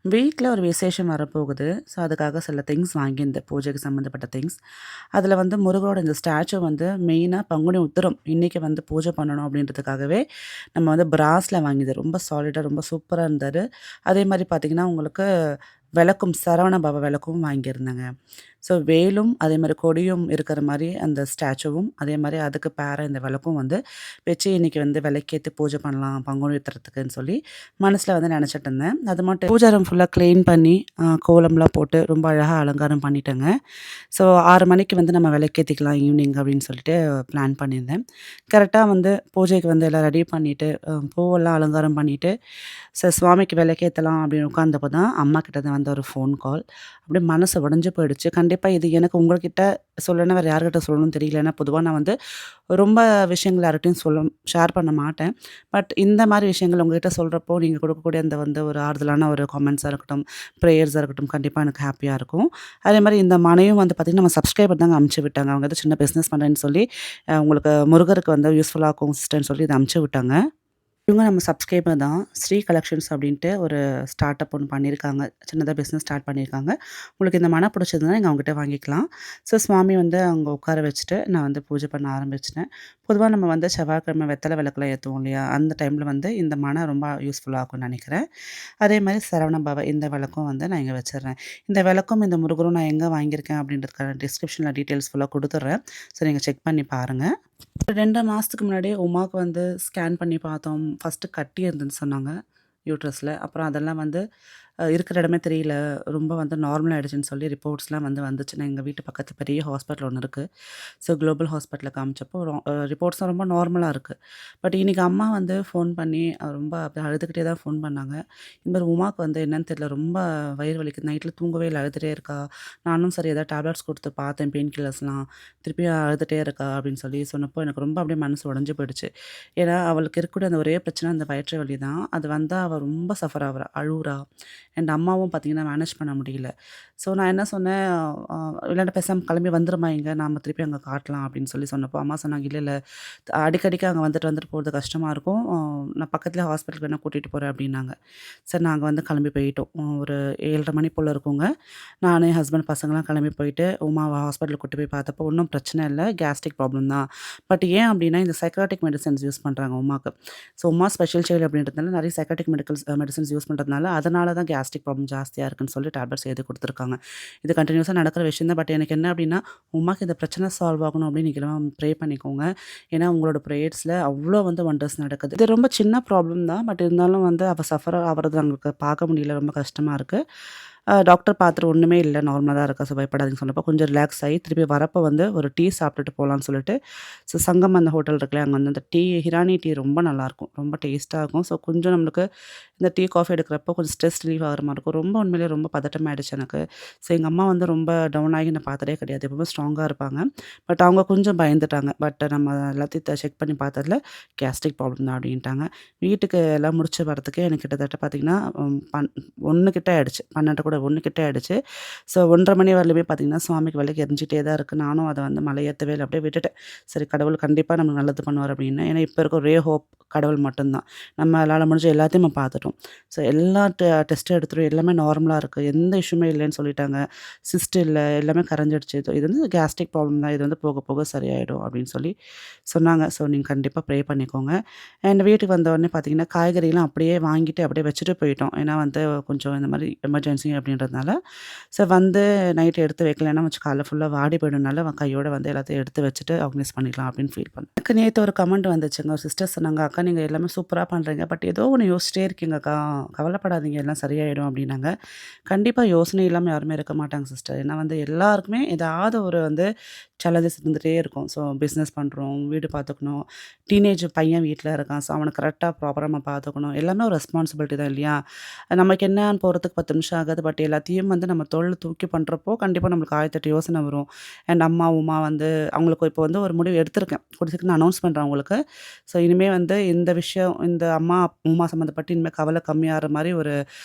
வீட்ல ஒரு விசேஷம் வரப்போகுது. ஸோ, அதுக்காக சில திங்ஸ் வாங்கியிருந்தேன். பூஜைக்கு சம்மந்தப்பட்ட திங்ஸ். அதில வந்து முருகரோட இந்த ஸ்டாச்சு வந்து மெயினா பங்குனி உத்திரம் இன்னைக்கு வந்து பூஜை பண்ணணும் அப்படின்றதுக்காகவே நம்ம வந்து பிராஸ்ல வாங்கியது. ரொம்ப சாலிடா ரொம்ப சூப்பரா இருந்தாரு. அதேமாரி பார்த்தீங்கன்னா, உங்களுக்கு விளக்கும் சரவண பவ விளக்கும் வாங்கியிருந்தேங்க. ஸோ, வேலும் அதேமாரி கொடியும் இருக்கிற மாரி அந்த ஸ்டாச்சுவும், அதேமாரி அதுக்கு பேரா இந்த விளக்கும் வந்து வச்சு இன்னைக்கு வந்து விளக்கேத்தி பூஜை பண்ணலாம் பங்குனி உத்திரத்துக்குன்னு சொல்லி மனசுல வந்து நெனச்சிட்டு இருந்தேன். அது மட்டும் பூஜை ரூம் ஃபுல்லா கிளீன் பண்ணி, கோலம்லாம் போட்டு ரொம்ப அழகா அலங்காரம் பண்ணிட்டேங்க. ஸோ 6 மணிக்கு வந்து நம்ம விளக்கேத்திக்கலாம் ஈவினிங் அப்படின்னு சொல்லிட்டு பிளான் பண்ணியிருந்தேன். கரெக்ட்டா வந்து பூஜைக்கு வந்து எல்லாம் ரெடி பண்ணிட்டு, பூவெல்லாம் அலங்காரம் பண்ணிட்டு, சுவாமிக்கு விளக்கேத்தலாம் அப்படின்னு உட்காந்தப்போ தான் அம்மாகிட்டேருந்து வந்த ஒரு ஃபோன் கால். அப்படியே மனசு உடைஞ்சு போயிடுச்சு. கண்டிப்பா இது எனக்கு உங்ககிட்ட சொல்லணும்னா வேற யார்கிட்ட சொல்லணும்னு தெரியல. ஏன்னா பொதுவா நான் வந்து ரொம்ப விஷயங்கள் யார்கிட்டயும் ஷேர் பண்ண மாட்டேன். பட் இந்த மாரி விஷயங்கள் உங்ககிட்ட சொல்றப்போ, நீங்க கொடுக்கக்கூடிய அந்த வந்து ஒரு ஆறுதலான ஒரு காமெண்ட்ஸா இருக்கட்டும், பிரேயர்ஸா இருக்கட்டும், கண்டிப்பா எனக்கு ஹேப்பியா இருக்கும். அதேமாரி இந்த மனையும் வந்து பார்த்தீங்கன்னா, நம்ம சப்ஸ்கிரைபர் தாங்க அனுப்பிச்சு விட்டாங்க. அவங்க ஏதோ சின்ன பிசினஸ் பண்றேன்னு சொல்லி, உங்களுக்கு முருகருக்கு வந்து யூஸ்ஃபுல்லா இருக்கும் சிஸ்டர்ன்னு சொல்லி இத அனுப்பிச்சு விட்டாங்க. இவங்க நம்ம சப்ஸ்கிரைபர் தான். ஸ்ரீ கலெக்ஷன்ஸ் அப்படின்ட்டு ஒரு ஸ்டார்ட் அப் ஒண்ணு பண்ணியிருக்காங்க. சின்னதா பிசினஸ் ஸ்டார்ட் பண்ணியிருக்காங்க. உங்களுக்கு இந்த மன பிடிச்சதுன்னா நீங்க அவங்ககிட்ட வாங்கிக்கலாம். ஸோ சுவாமி வந்து அங்க உட்கார வச்சுட்டு, நான் வந்து பூஜை பண்ண ஆரம்பிச்சுட்டேன். பொதுவா நம்ம வந்து செவ்வாய்க்கிழமை வெத்தல விளக்குலாம் ஏத்துவோம் இல்லையா? அந்த டைம்ல வந்து இந்த மன ரொம்ப யூஸ்ஃபுல்லா இருக்கும்னு நெனைக்கிறேன். அதேமாரி சரவண பவ இந்த விளக்கும் வந்து நான் இங்க வச்சுர்றேன். இந்த விளக்கும், இந்த முருகரும் நான் எங்க வாங்கியிருக்கேன் அப்படின்றதுக்கான டிஸ்கிரிப்ஷன்ல டீட்டெயில்ஸ் ஃபுல்லா குடுத்துர்றேன். ஸோ நீங்க செக் பண்ணி பாருங்க. ஒரு 2 1/2 மாசத்துக்கு முன்னாடியே உமாக்கு வந்து ஸ்கேன் பண்ணி பார்த்தோம். ஃபர்ஸ்ட்டு கட்டி இருந்துன்னு சொன்னாங்க, யூட்ரஸ்ல. அப்புறம் அதெல்லாம் வந்து இருக்கிற இடமே தெரியல. ரொம்ப வந்து நார்மல் ஆயிடுச்சுன்னு சொல்லி ரிப்போர்ட்ஸ்லாம் வந்து வந்துச்சுன்னு எங்க வீட்டு பக்கத்து பெரிய ஹாஸ்பிட்டல் ஒண்ணு இருக்கு. ஸோ குளோபல் ஹாஸ்பிட்டல்ல காமிச்சப்போ ரிப்போர்ட்ஸ்லாம் ரொம்ப நார்மலா இருக்கு. பட் இன்னைக்கு அம்மா வந்து ஃபோன் பண்ணி ரொம்ப அப்படியே அழுதுகிட்டே தான் ஃபோன் பண்ணாங்க. இந்த மாரி உமாக்கு வந்து என்னன்னு தெரியல, ரொம்ப வயிறு வலிக்குது. நைட்ல தூங்கவே இல்ல, அழுதுட்டே இருக்கா. நானும் சரி ஏதாவது டேப்லெட்ஸ் குடுத்து பார்த்தேன், பெயின் கில்லர்ஸ்லாம். திருப்பியும் அழுதுட்டே இருக்கா அப்படின்னு சொல்லி சொன்னப்போ, எனக்கு ரொம்ப அப்படியே மனசு உடைஞ்சு போயிடுச்சு. ஏன்னா, அவளுக்கு இருக்கக்கூடிய அந்த ஒரே பிரச்சனை அந்த வயிற்று வலி தான். அது வந்தா அவ ரொம்ப சஃபர் ஆகுறா, அழுவுறா. அண்ட் அம்மாவும் பார்த்தீங்கன்னா மேனேஜ் பண்ண முடியல. ஸோ நான் என்ன சொன்னேன், அ "இல்லாட்டா பேசாம கிளம்பி வந்துரும்மா இங்க, நாம திருப்பி அங்க காட்டலாம்" அப்படின்னு சொல்லி சொன்னப்போ, அம்மா சொன்னாங்க, "இல்ல, இல்ல அடிக்கடிக்கு அங்க வந்துட்டு வந்துட்டு போறது கஷ்டமா இருக்கும். நான் பக்கத்தில ஹாஸ்பிட்டலுக்கு வேணா கூட்டிட்டு போறேன்" அப்படின்னாங்க. சரி நாங்க வந்து கிளம்பி போயிட்டோம். ஒரு 7:30 மணி போல இருக்குங்க. நானு, என் ஹஸ்பண்ட் பசங்கலாம் கிளம்பி போயிட்டு, உமாவ ஹாஸ்பிட்டலுக்கு கூட்டு போய் பார்த்தப்போ, ஒண்ணும் பிரச்சனை இல்ல. கேஸ்ட்ரிக் ப்ராப்ளம் தான். பட் ஏன் அப்டின்னா, இந்த சைக்காட்டிக் மெடிசின்ஸ் யூஸ் பண்றாங்க உமாக்கு. ஸோ உமா ஸ்பெஷல் சைல்டு அப்டின்றதுனால நெறைய சைக்காட்டிக் மெடிசின்ஸ் யூஸ் பண்றதுனால, அதனால தான் கேஸ்ட்ரிக் ப்ராப்ளம் ஜாஸ்தியா இருக்குன்னு சொல்லி டேப்லெட்ஸ் எழுதி குடுத்துருக்காங்க. இது கன்டினியூஸா நடக்கிற விஷயம் தான். பட் எனக்கு என்ன அப்டின்னா, உமாக்கு இந்த பிரச்சனை சால்வ் ஆகணும் அப்டின்னு நீங்கலாம் ப்ரே பண்ணிக்கோங்க. ஏன்னா, உங்களோட பிரேயர்ஸ்ல அவ்ளோ வந்து வண்டர்ஸ் நடக்குது. இது ரொம்ப சின்ன ப்ராப்ளம் தான். பட் இருந்தாலும் வந்து அவ சஃபர் ஆவுறது நம்மளுக்கு பார்க்க முடியல. ரொம்ப கஷ்டமா இருக்கு. டாக்டர் பார்த்துட்டு ஒண்ணுமே இல்ல. நார்மலா தான் இருக்கா. ஸோ பயப்படாதீங்கன்னு சொன்னப்போ கொஞ்சம் ரிலாக்ஸ் ஆயி திருப்பி வரப்போ வந்து ஒரு டீ சாப்பிட்டுட்டு போலான்னு சொல்லிட்டு, சங்கம் அந்த ஹோட்டல் இருக்குல்லையா, அங்க வந்து அந்த டீ ஹிரானி டீ ரொம்ப நல்லாயிருக்கும். ரொம்ப டேஸ்ட்டா இருக்கும். ஸோ கொஞ்சம் நம்மளுக்கு இந்த டீ, காஃபி எடுக்கிறப்போ கொஞ்சம் ஸ்ட்ரெஸ் ரிலீஃப் ஆகுற மாரி இருக்கும். ரொம்ப உண்மையிலேயே ரொம்ப பதட்டமாயிடுச்சு எனக்கு. ஸோ எங்க அம்மா வந்து ரொம்ப டவுன் ஆகி நான் பார்த்ததே கிடையாது. எப்பவுமே ஸ்ட்ராங்கா இருப்பாங்க. பட் அவங்க கொஞ்சம் பயந்துட்டாங்க. பட் நம்ம எல்லாத்தையும் செக் பண்ணி பார்த்ததுல கேஸ்ட்ரிக் ப்ராப்ளம் தான் அப்டின்ட்டாங்க. வீட்டுக்கு எல்லாம் முடிச்சு வரதுக்கே எனக்கு கிட்டத்தட்ட பார்த்தீங்கன்னா, 1 கிட்ட ஆயிடுச்சு. 12 கூட 1 கிட்ட ஆயிடுச்சு. ஸோ 1:30 மணி வரலுமே பார்த்தீங்கன்னா, சுவாமிக்கு விளக்கு எரிஞ்சிட்டே தான் இருக்கு. நானும் அத வந்து மலை ஏத்தவே இல்ல. அப்படியே விட்டுட்டேன். சரி கடவுள் கண்டிப்பா நமக்கு நல்லது பண்ணுவார் அப்படின்னு. ஏன்னா இப்ப இருக்க ஒரே ஹோப் கடவுள் மட்டும் தான். நம்மளால முடிஞ்ச எல்லாத்தையும் நம்ம பார்த்துட்டோம். ஸோ எல்லா டெஸ்ட்டும் எடுத்துட்டோம். எல்லாமே நார்மலா இருக்கு. எந்த இஷ்யூமே இல்லன்னு சொல்லிட்டாங்க. சிஸ்ட் இல்ல. எல்லாமே கரைஞ்சிடுச்சு. இது வந்து கேஸ்ட்ரிக் ப்ராப்ளம் தான். இது வந்து போக போக சரியாயிடும் அப்படின்னு சொல்லி சொன்னாங்க. ஸோ நீங்க கண்டிப்பா ப்ரே பண்ணிக்கோங்க. அண்ட் வீட்டுக்கு வந்த உடனே பார்த்தீங்கன்னா, காய்கறிலாம் அப்படியே வாங்கிட்டு அப்படியே வச்சுட்டு போயிட்டோம். ஏன்னா வந்து கொஞ்சம் இந்த மாரி எமர்ஜென்சி அப்படின்றதுனால. ஸோ வந்து நைட் எடுத்து வைக்கலன்னா வச்சு காலைல ஃபுல்லா வாடி போயிடும்னால கையோட வந்து எல்லாத்தையும் எடுத்து வச்சுட்டு ஆர்கனைஸ் பண்ணிடலாம் அப்படின்னு ஃபீல் பண்ணேன். எனக்கு நேத்து ஒரு கமெண்ட் வந்துச்சுங்க. ஒரு சிஸ்டர் சொன்னாங்க, "அக்கா நீங்க எல்லாமே சூப்பரா பண்றீங்க. பட் ஏதோ ஒண்ணு யோசிச்சிட்டே இருக்கீங்கக்கா. கவலைப்படாதீங்க எல்லாம் சரியாயிடும்" அப்படின்னாங்க. கண்டிப்பா யோசனை இல்லாம யாருமே இருக்க மாட்டாங்க சிஸ்டர். ஏன்னா வந்து எல்லாருக்குமே ஏதாவது ஒரு வந்து சேலஞ்சஸ் இருந்துட்டே இருக்கும். ஸோ பிசினஸ் பண்றோம், வீடு பார்த்துக்கணும், டீனேஜ் பையன் வீட்ல இருக்கான். ஸோ அவன கரெக்ட்டா ப்ராப்பரா நம்ம பார்த்துக்கணும். எல்லாமே ஒரு ரெஸ்பான்சிபிலிட்டி தான் இல்லையா? நமக்கு என்னன்னு போறதுக்கு 10 நிமிஷம் ஆகாது. பட் எல்லாத்தையும் வந்து நம்ம தோள்ல தூக்கி பண்ணுறப்போ கண்டிப்பாக நம்மளுக்கு 1008 யோசனை வரும். அண்ட் அம்மா, உமா வந்து அவங்களுக்கு இப்போ வந்து ஒரு முடிவு எடுத்திருக்கேன். கூடிய சீக்கிரம் நான் அனௌன்ஸ் பண்றேன் அவங்களுக்கு. ஸோ இனிமே வந்து இந்த விஷயம் இந்த அம்மா, உமா சம்மந்தப்பட்டு இனிமே கவலை கம்மியாற மாரி ஒரு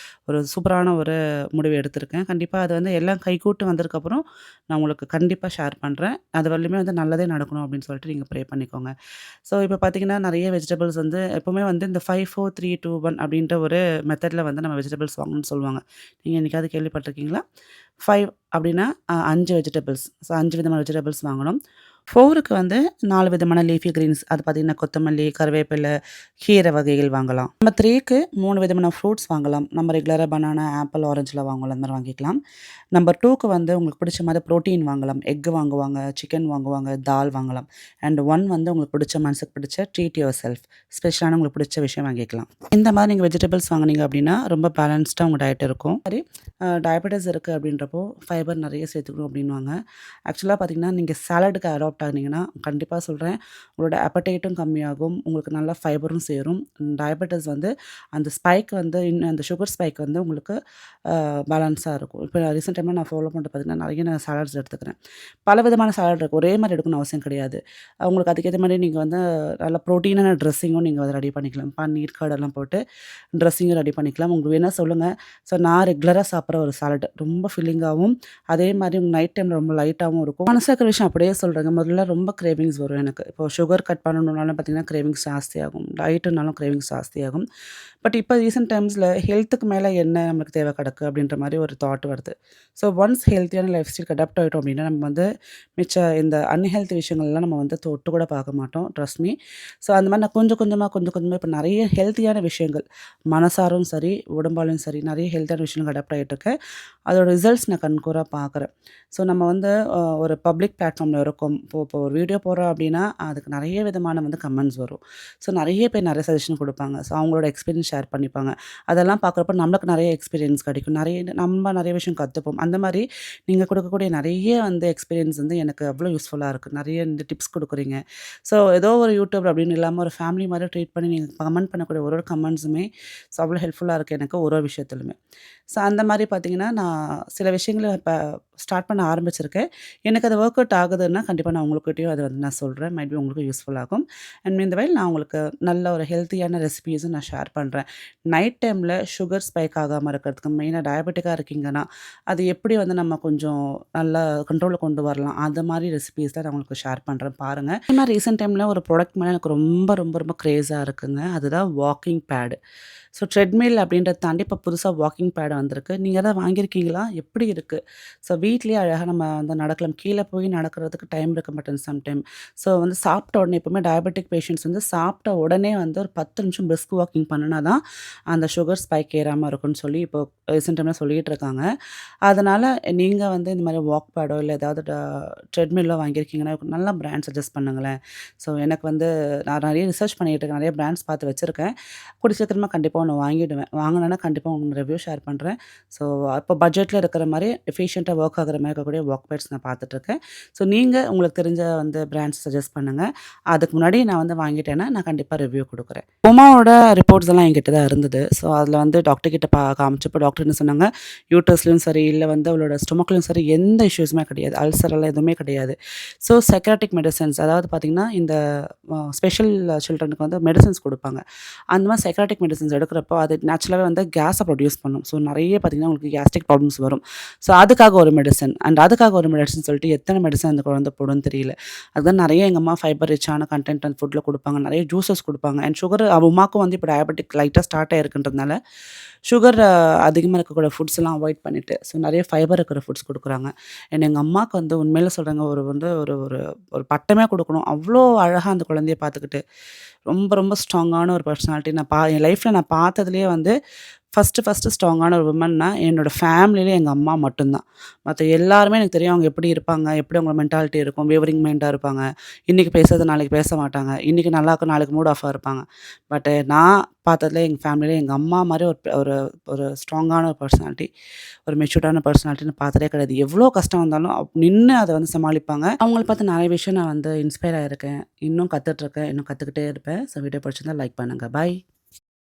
ஒரு சூப்பரான ஒரு முடிவு எடுத்திருக்கேன். கண்டிப்பா அது வந்து எல்லாம் கைகூட்டு வந்ததுக்கப்புறம் நான் உங்களுக்கு கண்டிப்பா ஷேர் பண்றேன். அது வரையிலுமே வந்து நல்லதே நடக்கணும் அப்படின்னு சொல்லிட்டு நீங்க ப்ரே பண்ணிக்கோங்க. ஸோ இப்போ பார்த்தீங்கன்னா, நெறைய வெஜிடபிள்ஸ் வந்து எப்பவுமே வந்து இந்த 5, 4, 3, 2, 1 அப்படின்ற ஒரு மெத்தட்ல வந்து நம்ம வெஜிடபிள்ஸ் வாங்கணும்னு சொல்லுவாங்க. நீங்க என்னைக்காவது கேள்விப்பட்டுருக்கீங்களா? 5 அப்படின்னா 5 வெஜிடபிள்ஸ். ஸோ 5 விதமான வெஜிடபிள்ஸ் வாங்கணும். 4க்கு வந்து 4 விதமான லீஃபி கிரீன்ஸ். அது பார்த்தீங்கன்னா, கொத்தமல்லி, கருவேப்பிலை, கீரை வகைகள் வாங்கலாம். நம்ம 3க்கு 3 விதமான ஃப்ரூட்ஸ் வாங்கலாம். நம்ம ரெகுலரா பனானா, ஆப்பிள், ஆரஞ்சுலாம் வாங்குவோம்ல அந்த மாரி வாங்கிக்கலாம். நம்பர் 2க்கு வந்து உங்களுக்கு பிடிச்ச மாரி புரோட்டீன் வாங்கலாம். எக் வாங்குவாங்க, சிக்கன் வாங்குவாங்க, தால் வாங்கலாம். அண்ட் 1 வந்து உங்களுக்கு பிடிச்ச மனசுக்கு பிடிச்ச ட்ரீட் யுவர் செல்ஃப். ஸ்பெஷலான உங்களுக்கு பிடிச்ச விஷயம் வாங்கிக்கலாம். இந்த மாரி நீங்க வெஜிடபிள்ஸ் வாங்குனீங்க அப்படின்னா, ரொம்ப பேலன்ஸ்டா உங்க டயட் இருக்கும். அதே டயபெட்டிஸ் இருக்கு அப்படின்றப்போ ஃபைபர் நெறைய சேர்த்துக்கணும் அப்படின்னுவாங்க. ஆக்சுவலா பார்த்தீங்கன்னா, நீங்க சாலடுக்கு அடாப்ட் ஆனீங்கன்னா, கண்டிப்பா சொல்றேன், உங்களோட அப்படைட்டும் கம்மியாகும். உங்களுக்கு நல்லா ஃபைபரும் சேரும். டயபெட்டிஸ் வந்து அந்த ஸ்பைக் வந்து அந்த சுகர் ஸ்பைக் வந்து உங்களுக்கு பேலன்ஸா இருக்கும். இப்போ ரீசென்ட் டைம்ல நான் ஃபாலோ பண்றது பார்த்தீங்கன்னா, நெறைய நான் சாலட்ஸ் எடுத்துக்கிறேன். பலவிதமான சாலட் இருக்கு. ஒரே மாரி எடுக்கணும்னு அவசியம் கிடையாது. உங்களுக்கு அதுக்கேத்த மாரி நீங்க வந்து நல்ல புரோட்டீனான ட்ரெஸ்ஸிங்கும் நீங்க வந்து ரெடி பண்ணிக்கலாம். பன்னீர், கர்டெல்லாம் போட்டு ட்ரெஸ்ஸிங்கும் ரெடி பண்ணிக்கலாம். உங்களுக்கு வேணா சொல்லுங்க. ஸோ நான் ரெகுலரா சாப்பிடுற ஒரு சாலட். ரொம்ப ஃபில்லிங்காவும், அதே மாரி நைட் டைம்ல ரொம்ப லைட்டாவும் இருக்கும். மனசுல இருக்கிற விஷயம் அப்படியே சொல்றேங்க. முதல்ல ரொம்ப கிரேவிங்ஸ் வரும் எனக்கு. இப்போ சுகர் கட் பண்ணணும்னாலும் பார்த்தீங்கன்னா, கிரேவிங்ஸ் ஜாஸ்தியாகும். டயட்டுனாலும் கிரேவிங்ஸ் ஜாஸ்தியாகும். பட் இப்போ ரீசென்ட் டைம்ஸ்ல ஹெல்த்துக்கு மேல என்ன நமக்கு தேவை கிடக்கு அப்படின்ற மாரி ஒரு தாட் வருது. ஸோ ஒன்ஸ் ஹெல்த்தியான லைஃப் ஸ்டைல் அடாப்ட் ஆயிட்டோம் அப்படின்னா, நம்ம வந்து மிச்ச இந்த அன்ஹெல்த்தி விஷயங்கள்லாம் நம்ம வந்து தொட்டு கூட பார்க்க மாட்டோம். Trust me. ஸோ அந்த மாரி நான் கொஞ்சம் கொஞ்சமா இப்போ நெறைய ஹெல்த்தியான விஷயங்கள் மனசாரும் சரி, உடம்பாலும் சரி நெறைய ஹெல்த்தியான விஷயங்கள் அடாப்ட் ஆயிட்டுருக்கேன். அதோட ரிசல்ட்ஸ் நான் கண்கூறா பார்க்குறேன். ஸோ நம்ம வந்து ஒரு பப்ளிக் பிளாட்ஃபார்ம்ல இருக்கோம். இப்போ ஒரு வீடியோ போடுறோம் அப்படின்னா, அதுக்கு நெறைய விதமான வந்து கமெண்ட்ஸ் வரும். ஸோ நெறைய பேர் நெறைய சஜஷன் குடுப்பாங்க. ஸோ அவங்களோட எக்ஸ்பீரியன்ஸ் ஷேர் பண்ணிப்பாங்க. அதெல்லாம் பார்க்குறப்ப நம்மளுக்கு நெறைய எக்ஸ்பீரியன்ஸ் கிடைக்கும். நம்ம நெறைய விஷயம் கத்துப்போம். அந்த மாரி நீங்க குடுக்கக்கூடிய நெறைய வந்து எக்ஸ்பீரியன்ஸ் வந்து எனக்கு அவ்வளோ யூஸ்ஃபுல்லா இருக்கு. நெறைய இந்த டிப்ஸ் குடுக்குறீங்க. ஸோ ஏதோ ஒரு யூடியூபர் அப்படின்னு இல்லாம ஒரு ஃபேமிலி மாரி ட்ரீட் பண்ணி நீங்க கமெண்ட் பண்ணக்கூடிய ஒரு ஒரு கமெண்ட்ஸுமே ஸோ அவ்வளோ ஹெல்ப்ஃபுல்லா இருக்கு எனக்கு ஒரு ஒரு விஷயத்துலயுமே. ஸோ அந்த மாரி பார்த்தீங்கன்னா, நான் சில விஷயங்கள இப்ப ஸ்டார்ட் பண்ண ஆரம்பிச்சிருக்கேன். எனக்கு அது ஒர்க் அவுட் ஆகுதுன்னா, கண்டிப்பா நான் உங்ககிட்டயும் அத வந்து நான் சொல்றேன். மைட் பி உங்களுக்கும் யூஸ்ஃபுல் ஆகும். அண்ட் மீன் த வைல் நான் உங்களுக்கு நல்ல ஒரு ஹெல்த்தியான ரெசிபீஸும் நான் ஷேர் பண்றேன். நைட் டைம்ல சுகர் ஸ்பைக் ஆகாம இருக்கிறதுக்கு மெயினா டயபெட்டிக்கா இருக்கீங்கன்னா, அது எப்படி வந்து நம்ம கொஞ்சம் நல்லா கண்ட்ரோல்ல கொண்டு வரலாம். அந்த மாரி ரெசிபீஸ் தான் நான் உங்களுக்கு ஷேர் பண்றேன் பாருங்க. அதே மாரி ரீசென்ட் டைம்ல ஒரு ப்ராடக்ட் மேல எனக்கு ரொம்ப கிரேஸா இருக்குங்க. அதுதான் வாக்கிங் பேட். ஸோ ட்ரெட்மில் அப்படின்றத தாண்டி இப்போ புதுசா வாக்கிங் பேட் வந்திருக்கு. நீங்க எதாவது வாங்கியிருக்கீங்களா? எப்படி இருக்கு? ஸோ வீட்லயே அழகா நம்ம வந்து நடக்கலாம். கீழ போய் நடக்கிறதுக்கு டைம் இருக்க மாட்டேங்குது சம்டைம். ஸோ வந்து சாப்பிட்ட உடனே எப்பவுமே டயபெட்டிக் பேஷண்ட்ஸ் வந்து சாப்பிட்ட உடனே வந்து ஒரு 10 நிமிஷம் பிரிஸ்க் வாக்கிங் பண்ணுனா தான் அந்த சுகர் ஸ்பைக் ஏறாம இருக்கும்ன்னு சொல்லி இப்போ ரீசென்ட் டைம்ல சொல்லிட்டு இருக்காங்க. அதனால நீங்க வந்து இந்த மாரி வாக் பேடோ இல்ல ஏதாவது ட்ரெட்மில்லோ வாங்கியிருக்கீங்கன்னா, நல்ல பிராண்ட் சஜெஸ்ட் பண்ணுங்களேன். ஸோ எனக்கு வந்து நான் நெறைய ரிசர்ச் பண்ணிட்டு இருக்கேன். நெறைய பிராண்ட்ஸ் பார்த்து வச்சிருக்கேன். கூடிய சீக்கிரமா கண்டிப்பா ஒண்ணு வாங்கிடுவேன். வாங்குனேன்னா கண்டிப்பா உங்களுக்கு ரிவ்யூ ஷேர் பண்றேன். ஸோ அப்போ பட்ஜெட்ல இருக்கிற மாரி எஃபிஷியன்ட்டா ஒர்க் ஆகுற மாரி இருக்கக்கூடிய வாக் பேட்ஸ் நான் பார்த்துட்டுருக்கேன். ஸோ நீங்க உங்களுக்கு தெரிஞ்ச வந்து பிராண்ட்ஸ் சஜெஸ்ட் பண்ணுங்க. அதுக்கு முன்னாடி நான் வந்து வாங்கிட்டேன்னா, நான் கண்டிப்பா ரிவ்யூ குடுக்குறேன். உமாவோட ரிப்போர்ட்ஸ் எல்லாம் என்கிட்ட தான் இருந்தது. ஸோ அதில வந்து டாக்டர் கிட்ட காமிச்சப்போ டாக்டர் என்ன சொன்னாங்க, யூட்டர்ஸ்லயும் சரி, இல்ல வந்து அவளோட ஸ்டொமக்லயும் சரி எந்த இஷ்யூஸுமே கிடையாது. அல்சர் எல்லாம் எதுவுமே கிடையாது. ஸோ சைக்காட்ரிக் மெடிசின்ஸ் அதாவது பார்த்தீங்கன்னா, இந்த ஸ்பெஷல் சில்ட்ரனுக்கு வந்து மெடிசின்ஸ் குடுப்பாங்க. அந்த மாரி சைக்காட்ரிக் மெடிசின்ஸ் எடுக்கிறப்போ, அது நேச்சுரலாவே வந்து கேஸ ப்ரொடியூஸ் பண்ணும். ஸோ நெறைய பார்த்தீங்கன்னா, உங்களுக்கு கேஸ்ட்ரிக் ப்ராப்ளம்ஸ் வரும். ஸோ அதுக்காக ஒரு மெடிசின் அண்ட் அதுக்காக ஒரு மெடிசின் சொல்லிட்டு எத்தன மெடிசின் அந்த குழந்தை போடும்னு தெரியல. அதுதான் நெறைய எங்க அம்மா ஃபைபர் ரிச்சான கன்டென்ட் அந்த ஃபுட்ல குடுப்பாங்க. நெறைய ஜூஸஸ் குடுப்பாங்க. அண்ட் சுகர் உமாக்கும் வந்து இப்போ டயபெட்டிக் லைட்டா ஸ்டார்ட் ஆயிருக்குன்றதுனால, சுகர் அதிகமா இருக்கக்கூடிய ஃபுட்ஸ் எல்லாம் அவாய்ட் பண்ணிட்டு, ஸோ நெறைய ஃபைபர் இருக்கிற ஃபுட்ஸ் குடுக்குறாங்க. அண்ட் எங்க அம்மாக்கு வந்து உண்மையிலே சொல்றேங்க, ஒரு வந்து ஒரு ஒரு ஒரு பட்டமே குடுக்கணும். அவ்ளோ அழகா அந்த குழந்தைய பார்த்துக்கிட்டு, ரொம்ப ஸ்ட்ராங்கான ஒரு பர்சனாலிட்டி. என் லைஃப்ல நான் பார்த்ததுலயே வந்து ஃபர்ஸ்ட்டு ஸ்ட்ராங்கான ஒரு வுமன்னா என்னோட ஃபேமிலியிலே எங்க அம்மா மட்டும் தான். மத்த எல்லாருமே எனக்கு தெரியும் அவங்க எப்படி இருப்பாங்க, எப்படி அவங்க மென்டாலிட்டி இருக்கும், வேவரிங் மைண்டா இருப்பாங்க. இன்னைக்கு பேசுறது நாளைக்கு பேச மாட்டாங்க. இன்னைக்கு நல்லா இருக்கும், நாளைக்கு மூட் ஆஃபா இருப்பாங்க. நான் பார்த்ததுல எங்க ஃபேமிலியில எங்க அம்மா மாரி ஒரு ஒரு ஒரு ஸ்ட்ராங்கான ஒரு பர்சனாலிட்டி, ஒரு மெச்சூர்டான பர்சனாலிட்டின்னு பார்த்ததே கிடையாது. எவ்வளோ கஷ்டம் வந்தாலும் நின்னு அத வந்து சமாளிப்பாங்க. அவங்கள பார்த்து நெறைய விஷயம் நான் வந்து இன்ஸ்பயர் ஆயிருக்கேன். இன்னும் கத்துட்டுருக்கேன். இன்னும் கத்துக்கிட்டே இருப்பேன். ஸோ வீடியோ பிடிச்சிருந்தா லைக் பண்ணுங்க. பாய்.